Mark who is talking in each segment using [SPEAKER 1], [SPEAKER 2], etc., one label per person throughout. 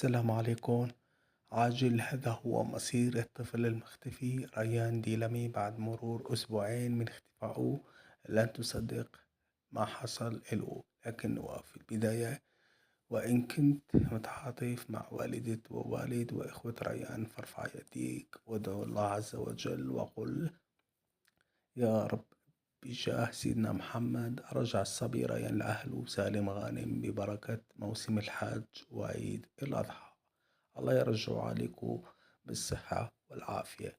[SPEAKER 1] السلام عليكم. عاجل، هذا هو مصير الطفل المختفي ريان ديلمي بعد مرور أسبوعين من اختفائه. لن تصدق ما حصل له، لكنه في البداية، وإن كنت متعاطف مع والدة ووالد وإخوة ريان، فارفع يديك وادعو الله عز وجل وقل: يا رب، بجاه سيدنا محمد، رجع الصبي ريان لأهله سالم غانم ببركة موسم الحج وعيد الأضحى. الله يرجع عليكم بالصحة والعافية.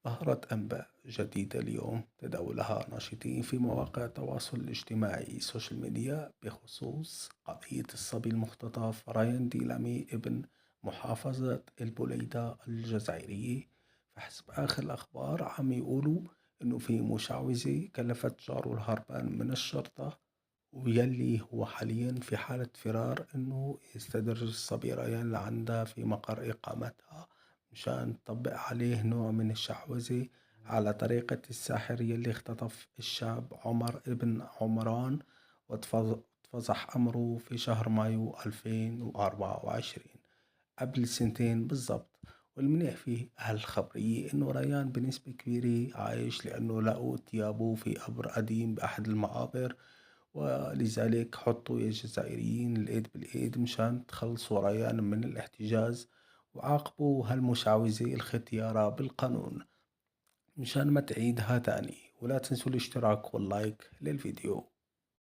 [SPEAKER 1] ظهرت أنباء جديدة اليوم تداولها ناشطين في مواقع التواصل الاجتماعي السوشيال ميديا بخصوص قضية الصبي المختطف ريان ديلامي ابن محافظة البليدة الجزائرية. فحسب آخر الأخبار عم يقولوا إنه في مشعوذة كلفت جاره الهربان من الشرطة، ويلي هو حاليا في حالة فرار، إنه يستدرج الصبي ريان لعندها في مقر إقامتها مشان تطبق عليه نوع من الشعوذة على طريقة الساحر يلي اختطف الشاب عمر ابن عمران، واتفضح أمره في شهر مايو 2024، قبل سنتين بالضبط. والمنيح في هالخبرية إنه ريان بنسبة كبيرة عايش، لأنه لقوا تيابه في قبر قديم بأحد المقابر. ولذلك حطوا يا جزائريين الإيد بالإيد مشان تخلصوا ريان من الاحتجاز، وعاقبوا هالمشعوذة الختيارة بالقانون مشان ما تعيدها تاني. ولا تنسوا الاشتراك واللايك للفيديو.